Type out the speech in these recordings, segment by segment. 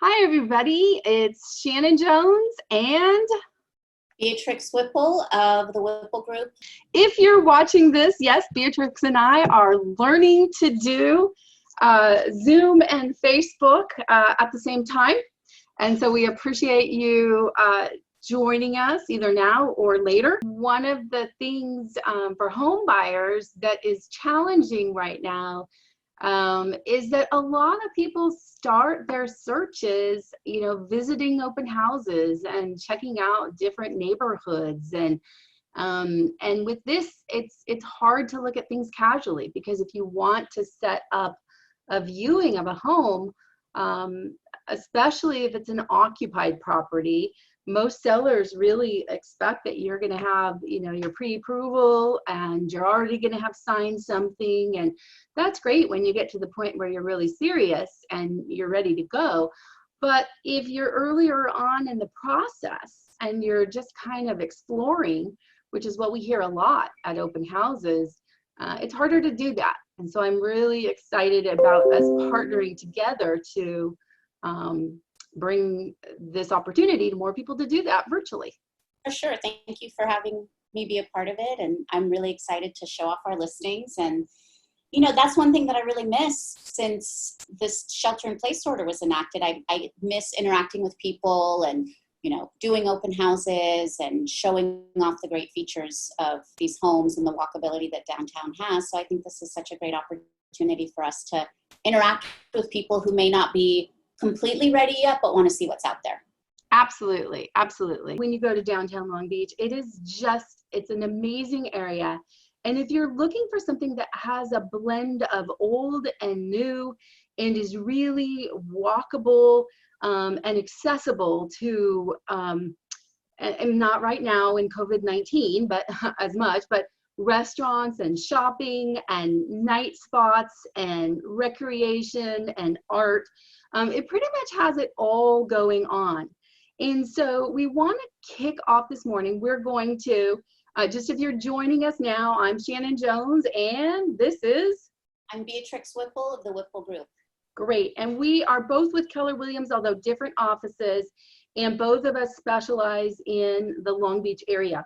Hi, everybody. It's Shannon Jones, and Beatrix Whipple of the Whipple Group. if you're watching this, yes, Beatrix and I are learning to do Zoom and Facebook at the same time. And so we appreciate you joining us either now or later. One of the things for home buyers that is challenging right now is that a lot of people start their searches, visiting open houses and checking out different neighborhoods. And with this, it's hard to look at things casually, because if you want to set up a viewing of a home, especially if it's an occupied property, most sellers really expect that you're going to have, your pre-approval and you're already going to have signed something. And that's great when you get to the point where you're really serious and you're ready to go. But if you're earlier on in the process and you're just kind of exploring, which is what we hear a lot at open houses, it's harder to do that. And so I'm really excited about us partnering together to bring this opportunity to more people to do that virtually. For sure. Thank you for having me be a part of it. And I'm really excited to show off our listings. And, that's one thing that I really miss since this shelter-in-place order was enacted. I miss interacting with people and, doing open houses and showing off the great features of these homes and the walkability that downtown has. So I think this is such a great opportunity for us to interact with people who may not be completely ready yet, but want to see what's out there. Absolutely. Absolutely. When you go to downtown Long Beach, it's an amazing area. And if you're looking for something that has a blend of old and new and is really walkable and accessible to, and not right now in COVID-19, but as much, but restaurants and shopping and night spots and recreation and art, it pretty much has it all going on. And so we want to kick off this morning. We're going to, just if you're joining us now, I'm Shannon Jones, and I'm Beatrix Whipple of the Whipple Group. Great. And we are both with Keller Williams, although different offices, and both of us specialize in the Long Beach area.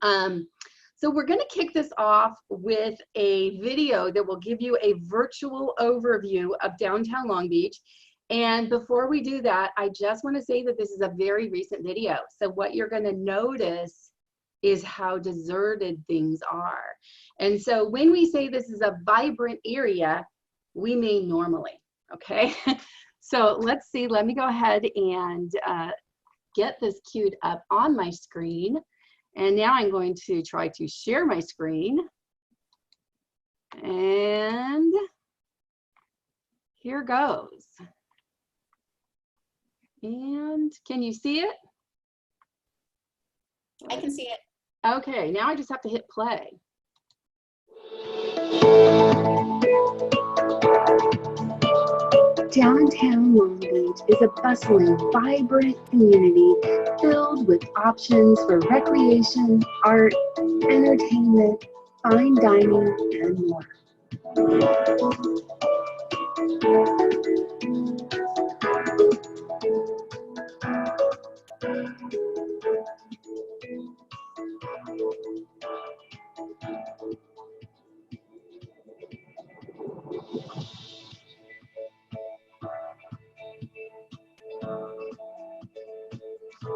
So we're going to kick this off with a video that will give you a virtual overview of downtown Long Beach. And before we do that, I just want to say that this is a very recent video. So what you're going to notice is how deserted things are. And so when we say this is a vibrant area, we mean normally, okay? So let's see, let me go ahead and get this queued up on my screen. And now I'm going to try to share my screen. And here goes. And can you see it? I can see it. Okay, now I just have to hit play. Downtown Long Beach is a bustling, vibrant community filled with options for recreation, art, entertainment, fine dining, and more.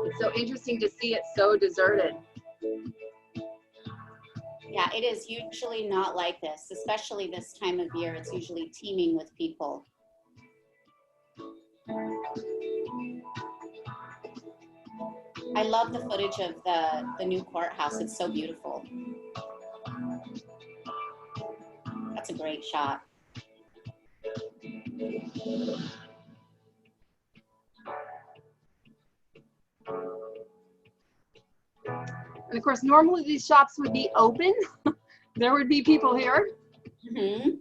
It's so interesting to see it so deserted. Yeah, it is usually not like this, especially this time of year. It's usually teeming with people. I love the footage of the new courthouse. It's so beautiful. That's a great shot. And of course, normally these shops would be open. There would be people here. Mm-hmm.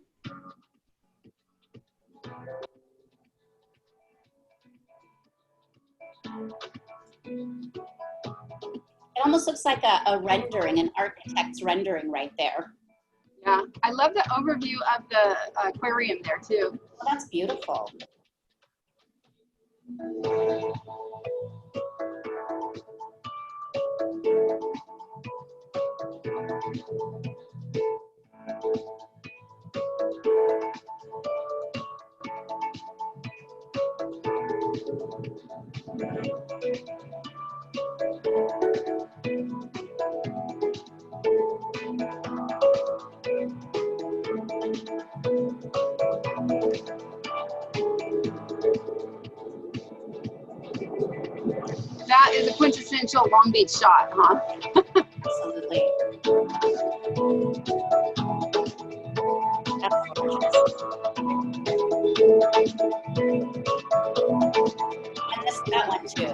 It almost looks like a rendering, an architect's rendering right there. Yeah, I love the overview of the aquarium there too. Well, that's beautiful. That is a quintessential Long Beach shot, huh? Absolutely. That's gorgeous. And that one too.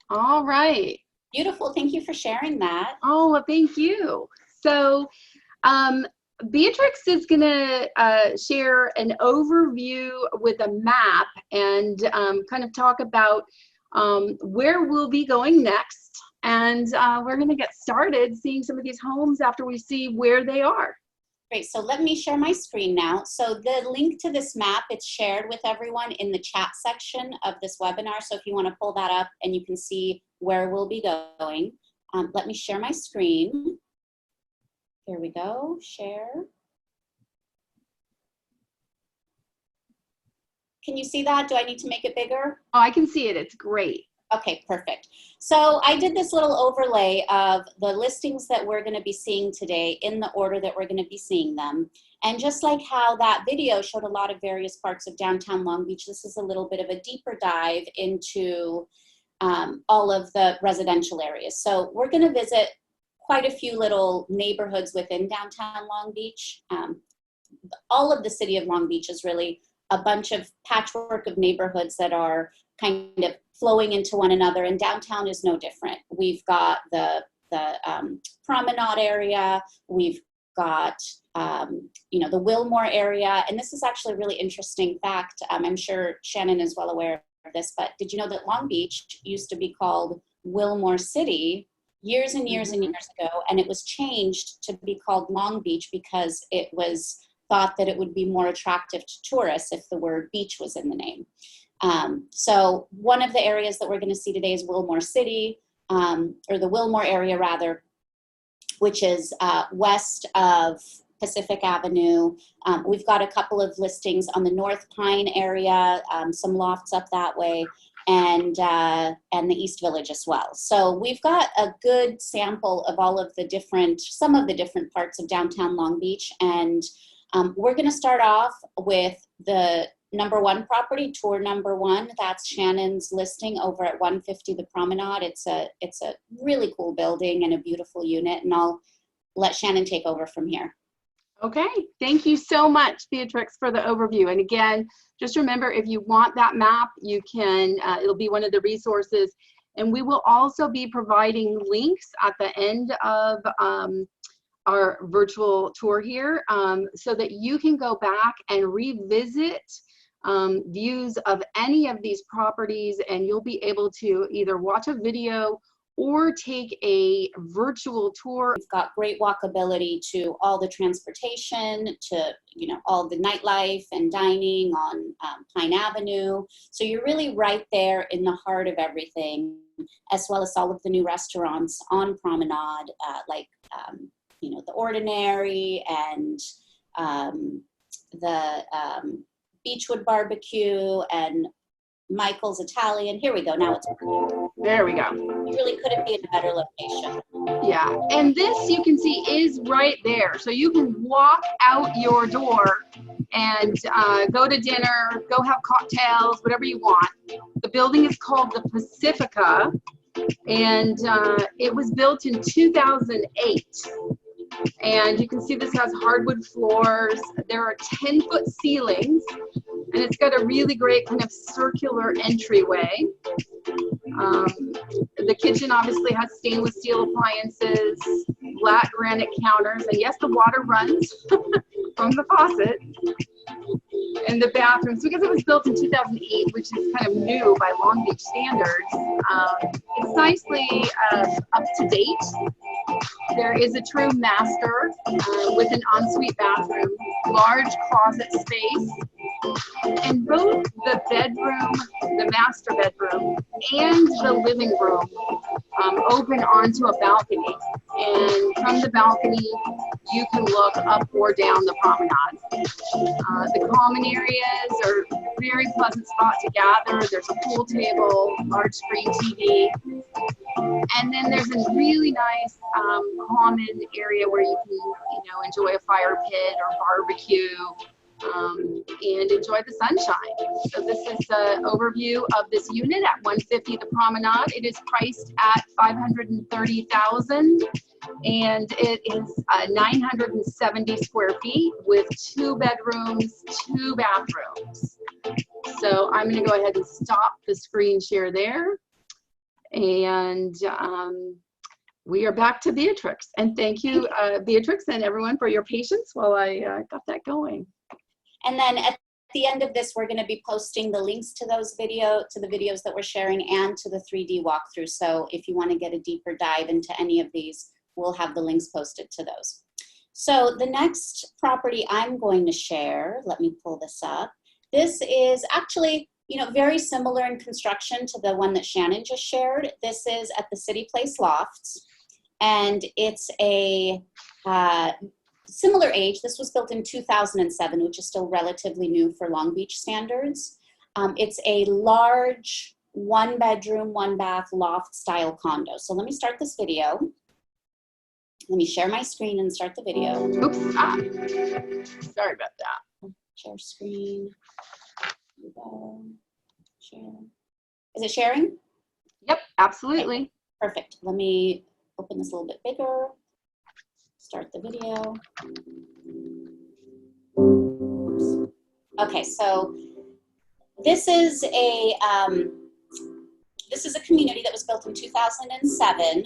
All right. Beautiful. Thank you for sharing that. Oh, well, thank you. So, Beatrix is going to share an overview with a map and kind of talk about where we'll be going next. And we're going to get started seeing some of these homes after we see where they are. Great. So let me share my screen now. So the link to this map, it's shared with everyone in the chat section of this webinar. So if you want to pull that up and you can see where we'll be going. Let me share my screen. Here we go, share. Can you see that? Do I need to make it bigger? Oh, I can see it, it's great. Okay, perfect. So I did this little overlay of the listings that we're going to be seeing today in the order that we're going to be seeing them. And just like how that video showed a lot of various parts of downtown Long Beach, this is a little bit of a deeper dive into all of the residential areas. So we're going to visit quite a few little neighborhoods within downtown Long Beach. All of the city of Long Beach is really a bunch of patchwork of neighborhoods that are kind of flowing into one another, and downtown is no different. We've got the Promenade area, we've got you know, the Wilmore area, and this is actually a really interesting fact. I'm sure Shannon is well aware of this, but did you know that Long Beach used to be called Wilmore City years and years and years ago, and it was changed to be called Long Beach because it was thought that it would be more attractive to tourists if the word beach was in the name. So one of the areas that we're going to see today is Wilmore City, or the Wilmore area rather, which is west of Pacific Avenue. We've got a couple of listings on the North Pine area, some lofts up that way, and the East Village as well. So we've got a good sample of all of the different, some of the different parts of downtown Long Beach, and we're going to start off with the #1 property, tour #1. That's Shannon's listing over at 150 the Promenade. It's a really cool building and a beautiful unit, and I'll let Shannon take over from here. Okay, thank you so much, Beatrix, for the overview. And again, just remember, if you want that map, you can, it'll be one of the resources. And we will also be providing links at the end of our virtual tour here, so that you can go back and revisit views of any of these properties, and you'll be able to either watch a video or take a virtual tour. We've got great walkability to all the transportation, to, you know, all the nightlife and dining on Pine Avenue. So you're really right there in the heart of everything, as well as all of the new restaurants on Promenade, like you know, the Ordinary and the Beachwood Barbecue and Michael's Italian. Here we go. Now it's working. There we go. You really couldn't be in a better location. Yeah, and this you can see is right there. So you can walk out your door and go to dinner, go have cocktails, whatever you want. The building is called the Pacifica, and it was built in 2008. And you can see this has hardwood floors. There are 10-foot ceilings, and it's got a really great kind of circular entryway. The kitchen obviously has stainless steel appliances, black granite counters, and yes, the water runs from the faucet. And the bathrooms, because it was built in 2008, which is kind of new by Long Beach standards, it's nicely up to date. There is a true master with an ensuite bathroom. large closet space. And both the bedroom, the master bedroom, and the living room open onto a balcony. And from the balcony, you can look up or down the promenade. The common areas are very pleasant spot to gather. There's a pool table, large screen TV. And then there's a really nice common area where you can, enjoy a fire pit or barbecue and enjoy the sunshine. So this is an overview of this unit at 150 the Promenade. It is priced at $530,000, and it is 970 square feet with 2 bedrooms, 2 bathrooms. So I'm going to go ahead and stop the screen share there. And we are back to Beatrix. And thank you, Beatrix, and everyone for your patience while I got that going. And then at the end of this, we're going to be posting the links to those to the videos that we're sharing and to the 3D walkthrough. So if you want to get a deeper dive into any of these, we'll have the links posted to those. So the next property I'm going to share, let me pull this up. This is actually, very similar in construction to the one that Shannon just shared. This is at the City Place Lofts, and it's a similar age. This was built in 2007, which is still relatively new for Long Beach standards. It's a large 1-bedroom, 1-bath loft style condo. So let me start this video. Let me share my screen and start the video. Oops, sorry about that. Share screen. Here we go. Share. Is it sharing? Yep, absolutely. Okay, perfect. Let me open this a little bit bigger. Start the video. Oops. Okay, so this is a community that was built in 2007,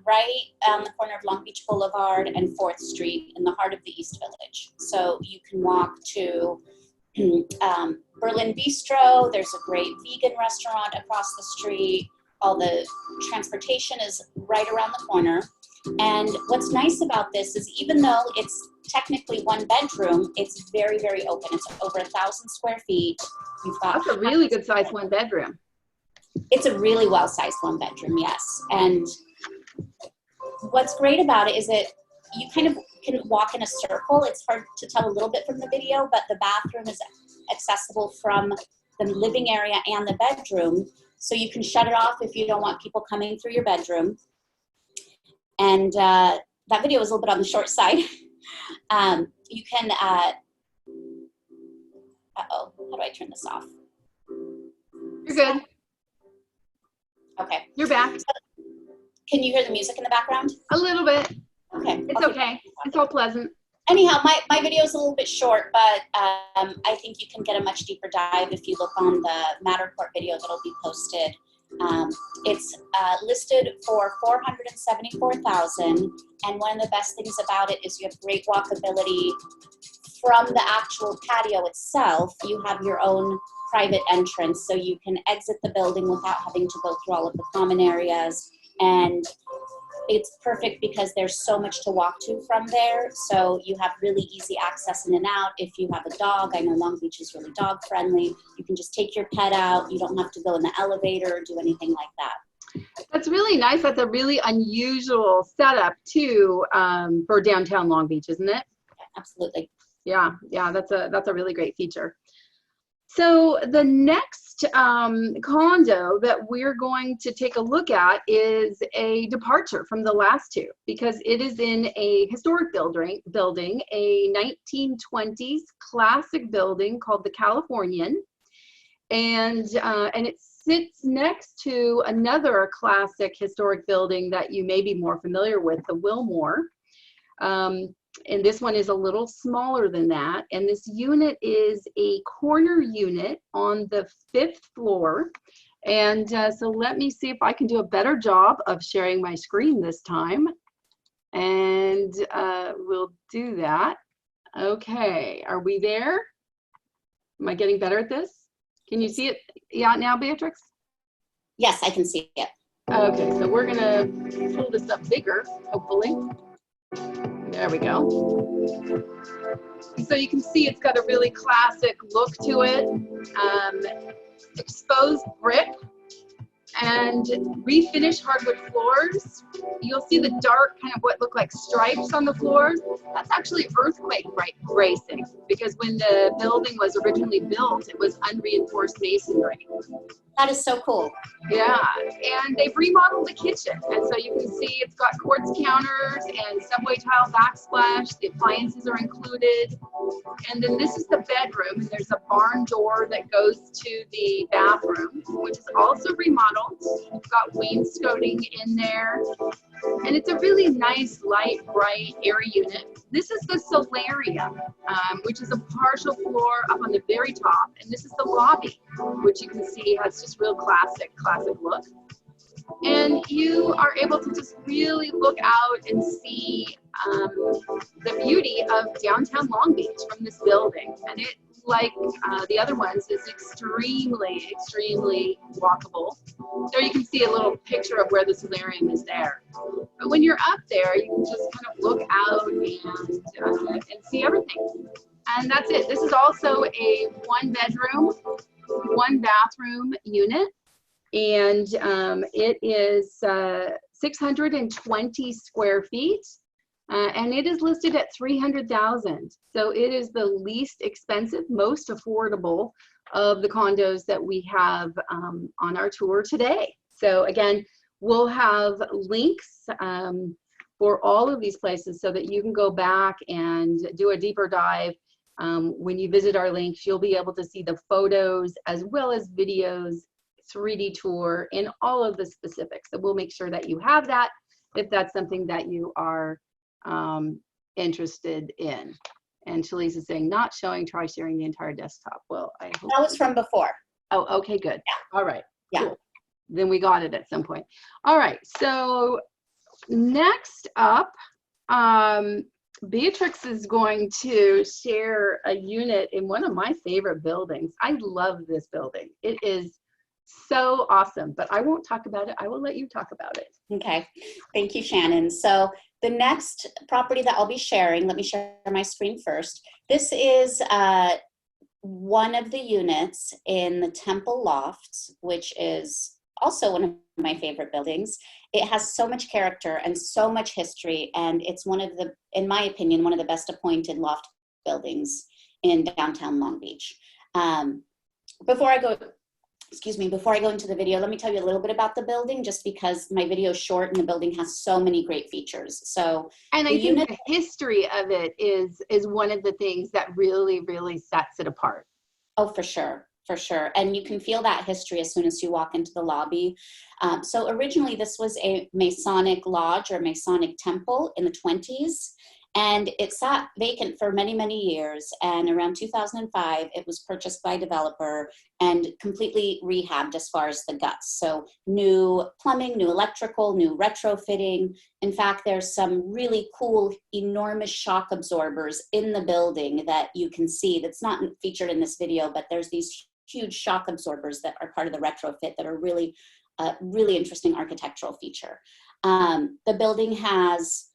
right on the corner of Long Beach Boulevard and 4th Street in the heart of the East Village. So you can walk to Berlin Bistro. There's a great vegan restaurant across the street. All the transportation is right around the corner. And what's nice about this is even though it's technically 1 bedroom, it's very, very open. It's over 1,000 square feet. You've got That's a really good size 1 bedroom. It's a really well-sized 1 bedroom, yes. And what's great about it is that you kind of can walk in a circle. It's hard to tell a little bit from the video, but the bathroom is accessible from the living area and the bedroom. So you can shut it off if you don't want people coming through your bedroom. And that video was a little bit on the short side. You can, uh-oh, how do I turn this off? You're good. Okay. You're back. So, can you hear the music in the background? A little bit. Okay. It's okay. It's all pleasant. Anyhow, my video is a little bit short, but I think you can get a much deeper dive if you look on the Matterport video that'll be posted. It's listed for $474,000, and one of the best things about it is you have great walkability from the actual patio itself. You have your own private entrance, so you can exit the building without having to go through all of the common areas. And it's perfect because there's so much to walk to from there. So you have really easy access in and out. If you have a dog, I know Long Beach is really dog friendly. You can just take your pet out. You don't have to go in the elevator or do anything like that. That's really nice. That's a really unusual setup too for downtown Long Beach, isn't it? Absolutely. Yeah, that's a really great feature. So the next condo that we're going to take a look at is a departure from the last two because it is in a historic building, a 1920s classic building called the Californian, and it sits next to another classic historic building that you may be more familiar with, the Wilmore. And this one is a little smaller than that. And this unit is a corner unit on the 5th floor. And so let me see if I can do a better job of sharing my screen this time. And we'll do that. Okay, are we there? Am I getting better at this? Can you see it now, Beatrix? Yes, I can see it. Okay, so we're gonna pull this up bigger, hopefully. There we go. So you can see it's got a really classic look to it. Exposed brick and refinished hardwood floors. You'll see the dark kind of what look like stripes on the floors. That's actually earthquake bracing, because when the building was originally built, it was unreinforced masonry. That is so cool. Yeah, and they've remodeled the kitchen, and so you can see it's got quartz counters and subway tile backsplash. The appliances are included. And then this is the bedroom, and there's a barn door that goes to the bathroom, which is also remodeled. You've got wainscoting in there, and it's a really nice, light, bright, airy unit. This is the solarium, which is a partial floor up on the very top, and this is the lobby, which you can see has just real classic look. And you are able to just really look out and see the beauty of downtown Long Beach from this building. And it, like the other ones, is extremely, extremely walkable. There you can see a little picture of where the solarium is there. But when you're up there, you can just kind of look out and see everything. And that's it. This is also a 1-bedroom, 1-bathroom unit. And it is 620 square feet, and it is listed at $300,000. So it is the least expensive, most affordable of the condos that we have on our tour today. So again, we'll have links for all of these places so that you can go back and do a deeper dive. When you visit our links, you'll be able to see the photos as well as videos, 3D tour, and all of the specifics. So we'll make sure that you have that if that's something that you are interested in. And Shalise is saying, not showing, try sharing the entire desktop. Well, I hope That was from before. Oh, okay, good. Yeah. All right. Yeah. Cool. Then we got it at some point. All right. So next up, Beatrix is going to share a unit in one of my favorite buildings. I love this building. It is so awesome, but I won't talk about it. I will let you talk about it. Okay, thank you, Shannon. So the next property that I'll be sharing, let me share my screen first. This is one of the units in the Temple Lofts, which is also one of my favorite buildings. It has so much character and so much history, and it's one of the, in my opinion, one of the best appointed loft buildings in downtown Long Beach. Before I go into the video, let me tell you a little bit about the building, just because my video is short and the building has so many great features. So, and I think the history of it is one of the things that really, really sets it apart. Oh, for sure, for sure. And you can feel that history as soon as you walk into the lobby. So originally this was a Masonic lodge or Masonic temple in the 20s. And it sat vacant for many, many years. And around 2005, it was purchased by a developer and completely rehabbed as far as the guts. So new plumbing, new electrical, new retrofitting. In fact, there's some really cool, enormous shock absorbers in the building that you can see. That's not featured in this video, but there's these huge shock absorbers that are part of the retrofit that are really, really interesting architectural feature. The building has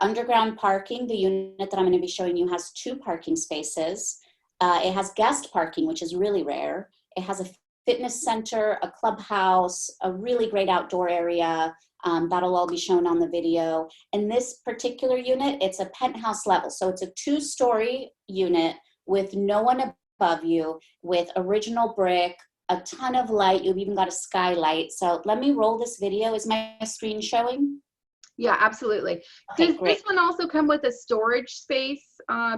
underground parking. The unit that I'm going to be showing you has 2 parking spaces. It has guest parking, which is really rare. It has a fitness center, a clubhouse, a really great outdoor area. That'll all be shown on the video. And this particular unit, it's a penthouse level. So it's a 2-story unit with no one above you, with original brick, a ton of light. You've even got a skylight. So let me roll this video. Is my screen showing? Yeah, absolutely. Okay, Does great. This one also come with a storage space,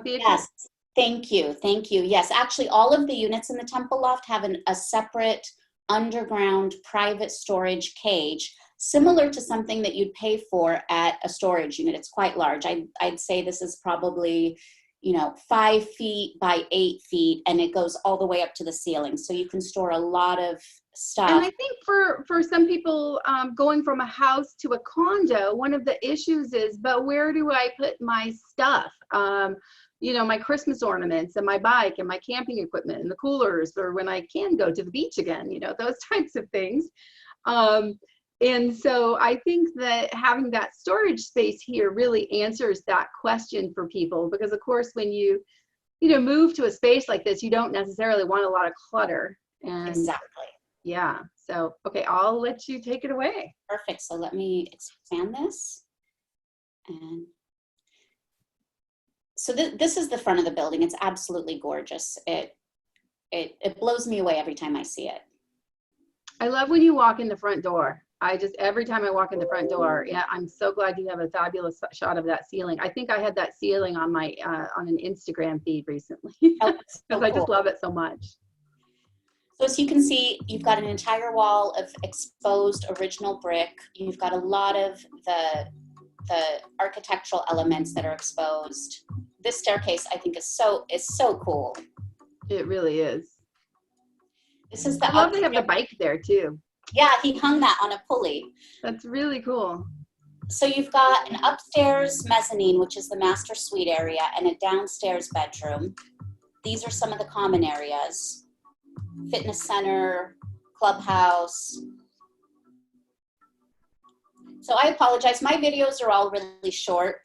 Beatrix? Yes, thank you, thank you. Yes, actually all of the units in the Temple Loft have a separate underground private storage cage, similar to something that you'd pay for at a storage unit. It's quite large. I'd say this is probably, 5 feet by 8 feet, and it goes all the way up to the ceiling. So you can store a lot of stuff. And I think for some people going from a house to a condo, one of the issues is, but where do I put my stuff? My Christmas ornaments and my bike and my camping equipment and the coolers, or when I can go to the beach again, those types of things. And so I think that having that storage space here really answers that question for people, because of course, when you move to a space like this, you don't necessarily want a lot of clutter. And Exactly. yeah, so, okay, I'll let you take it away. Perfect. So let me expand this. And so this is the front of the building. It's absolutely gorgeous. It blows me away every time I see it. I love when you walk in the front door. Every time I walk in the front door, yeah, I'm so glad you have a fabulous shot of that ceiling. I think I had that ceiling on my on an Instagram feed recently Oh, because so I cool. just love it so much. So as you can see, you've got an entire wall of exposed original brick. You've got a lot of the architectural elements that are exposed. This staircase, I think, is so cool. It really is. This is the I love they have the bike there too. Yeah, he hung that on a pulley. That's really cool. So you've got an upstairs mezzanine, which is the master suite area, and a downstairs bedroom. These are some of the common areas. Fitness center, clubhouse. So I apologize. My videos are all really short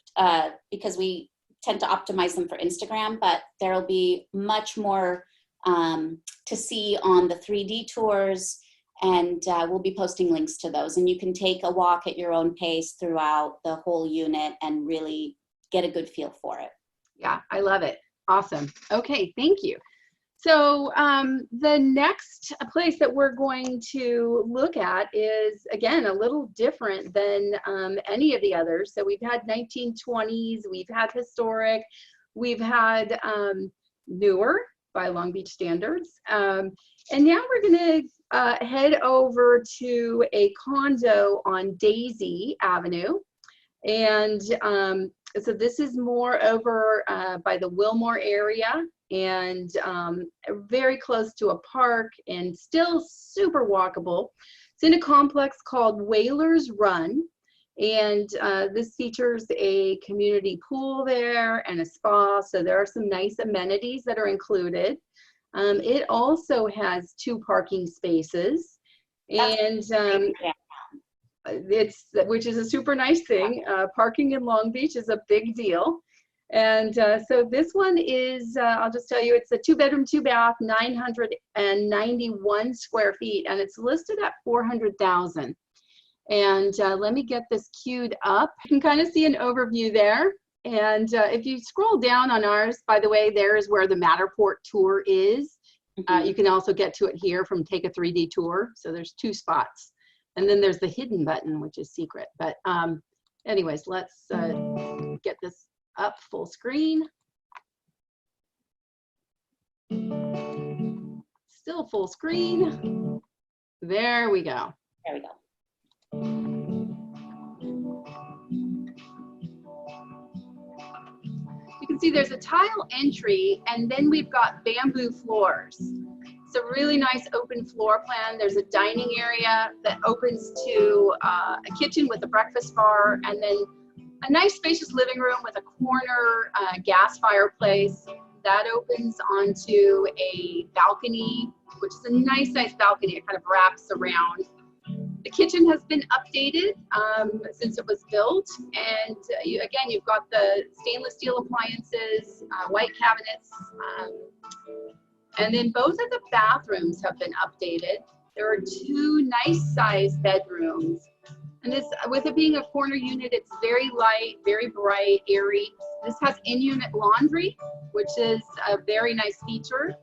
because we tend to optimize them for Instagram, but there'll be much more to see on the 3D tours, and we'll be posting links to those. And you can take a walk at your own pace throughout the whole unit and really get a good feel for it. Yeah, I love it. Awesome. Okay, thank you. So the next place that we're going to look at is, again, a little different than any of the others. So we've had 1920s, we've had historic, we've had newer by Long Beach standards. And now we're going to head over to a condo on Daisy Avenue. And so this is more over by the Wilmore area, and very close to a park and still super walkable. It's in a complex called Whalers Run, and this features a community pool there and a spa, so there are some nice amenities that are included. It also has 2 parking spaces, and which is a super nice thing. Parking in Long Beach is a big deal. And so this one is, I'll just tell you, it's a 2-bedroom, 2-bath, 991 square feet, and it's listed at $400,000. And let me get this queued up. You can kind of see an overview there. And if you scroll down on ours, by the way, there is where the Matterport tour is. You can also get to it here from Take a 3D Tour. So there's 2 spots. And then there's the hidden button, which is secret. But anyways, let's get this up full screen. Still full screen. There we go. There we go. You can see there's a tile entry, and then we've got bamboo floors. It's a really nice open floor plan. There's a dining area that opens to a kitchen with a breakfast bar, and then a nice spacious living room with a corner gas fireplace that opens onto a balcony, which is a nice balcony. It kind of wraps around. The kitchen has been updated since it was built, and again, you've got the stainless steel appliances, white cabinets, and then both of the bathrooms have been updated. There are 2 nice sized bedrooms. And this, with it being a corner unit, it's very light, very bright, airy. This has in-unit laundry, which is a very nice feature.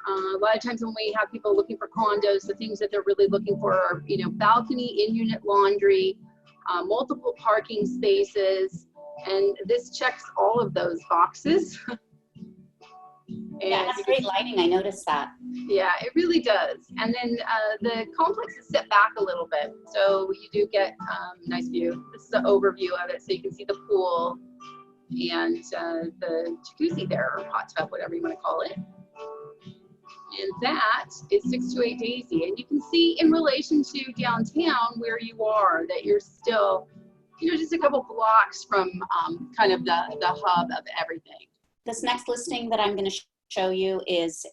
A lot of times when we have people looking for condos, the things that they're really looking for are, balcony, in-unit laundry, multiple parking spaces, and this checks all of those boxes. Yeah, it has great lighting. I noticed that. Yeah, it really does. And then the complex is set back a little bit, so you do get nice view. This is the overview of it, so you can see the pool and the jacuzzi there, or hot tub, whatever you want to call it. And that is 628 Daisy. And you can see in relation to downtown where you are that you're still, just a couple blocks from kind of the hub of everything. This next listing that I'm going to show you is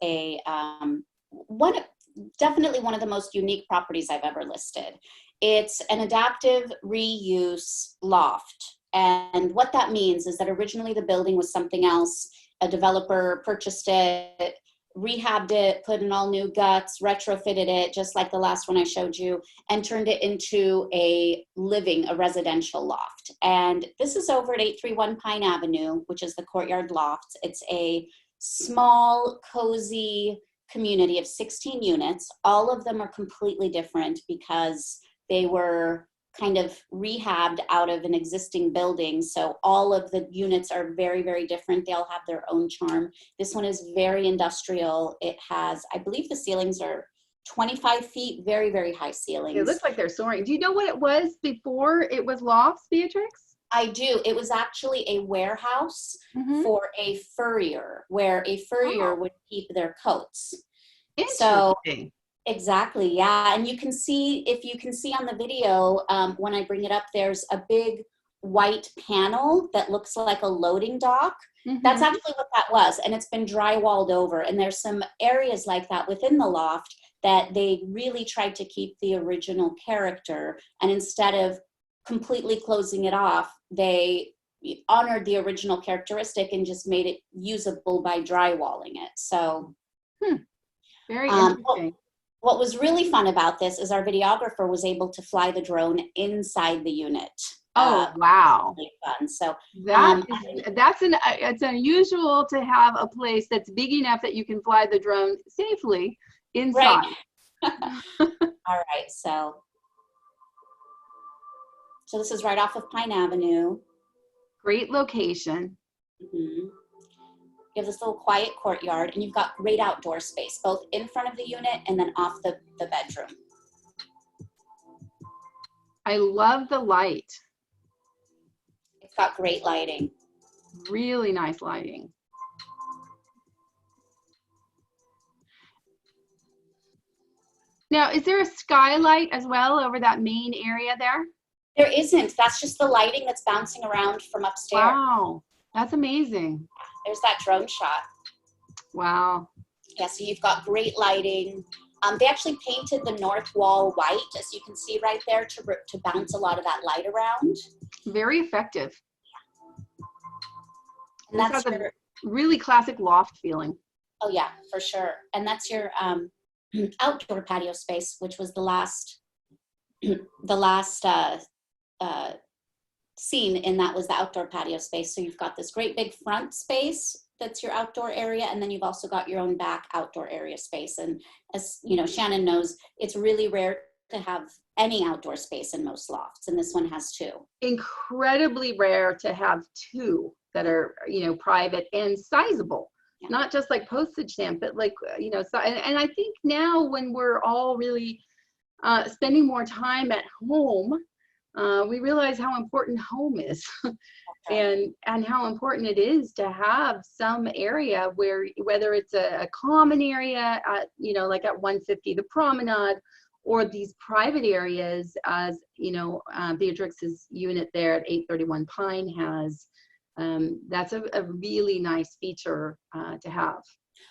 definitely one of the most unique properties I've ever listed. It's an adaptive reuse loft. And what that means is that originally the building was something else. A developer purchased it, rehabbed it, put in all new guts, retrofitted it, just like the last one I showed you, and turned it into a residential loft. And this is over at 831 Pine Avenue, which is the Courtyard Lofts. It's a small, cozy community of 16 units. All of them are completely different because they were kind of rehabbed out of an existing building. So all of the units are very, very different. They all have their own charm. This one is very industrial. It has, I believe the ceilings are 25 feet, very, very high ceilings. It looks like they're soaring. Do you know what it was before it was lofts, Beatrix? I do. It was actually a warehouse for a furrier, where a furrier would keep their coats. So exactly, yeah. And you can see, if you can see on the video, when I bring it up, there's a big white panel that looks like a loading dock. That's actually what that was. And it's been drywalled over. And there's some areas like that within the loft that they really tried to keep the original character. And instead of completely closing it off, they honored the original characteristic and just made it usable by drywalling it. So very interesting. What was really fun about this is our videographer was able to fly the drone inside the unit. Oh, wow. Really fun. So it's unusual to have a place that's big enough that you can fly the drone safely inside. Right. All right. So this is right off of Pine Avenue. Great location. You have this little quiet courtyard, and you've got great outdoor space, both in front of the unit and then off the bedroom. I love the light. It's got great lighting. Really nice lighting. Now, is there a skylight as well over that main area there? There isn't. That's just the lighting that's bouncing around from upstairs. Wow, that's amazing. There's that drone shot. Wow. Yeah, so you've got great lighting. They actually painted the north wall white, as you can see right there, to bounce a lot of that light around. Very effective. And that's a really classic loft feeling. Oh yeah, for sure. And that's your outdoor patio space, which was the last scene, and that was the outdoor patio space. So you've got this great big front space that's your outdoor area, and then you've also got your own back outdoor area space. And as you know, Shannon knows, it's really rare to have any outdoor space in most lofts, and this one has two. Incredibly rare to have two that are, you know, private and sizable. Yeah. Not just like postage stamp, but like, you know, so, and I think now when we're all really spending more time at home, we realize how important home is. and how important it is to have some area where, whether it's a common area at, you know, like at 150 the Promenade, or these private areas, as you know, Beatrix's unit there at 831 Pine has. That's a really nice feature to have.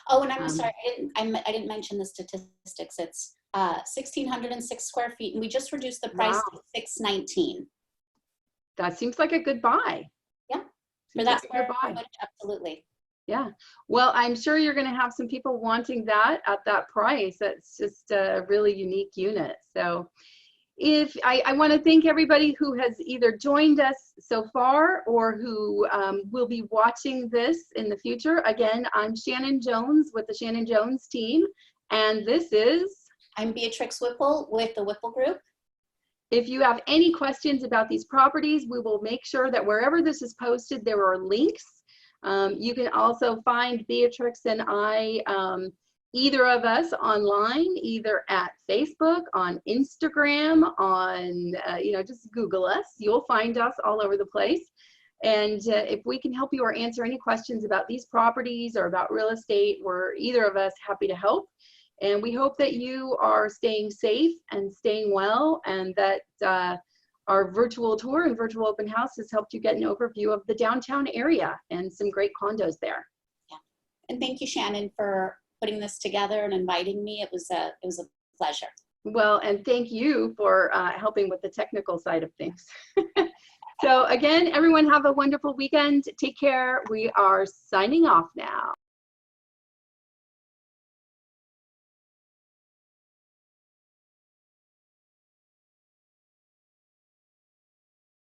Oh, and I'm sorry, I didn't mention the statistics. It's 1,606 square feet, and we just reduced the price to $619. That seems like a good buy. Yeah, for that square footage, absolutely. Yeah, well, I'm sure you're going to have some people wanting that at that price. That's just a really unique unit. So if I want to thank everybody who has either joined us so far or who will be watching this in the future. Again, I'm Shannon Jones with the Shannon Jones team, and this is... I'm Beatrix Whipple with the Whipple Group. If you have any questions about these properties, we will make sure that wherever this is posted, there are links. You can also find Beatrix and I, either of us online, either at Facebook, on Instagram, on, you know, just Google us. You'll find us all over the place. And if we can help you or answer any questions about these properties or about real estate, we're either of us happy to help. And we hope that you are staying safe and staying well, and that our virtual tour and virtual open house has helped you get an overview of the downtown area and some great condos there. Yeah. And thank you, Shannon, for putting this together and inviting me. It was a pleasure. Well, and thank you for helping with the technical side of things. So again, everyone have a wonderful weekend. Take care. We are signing off now.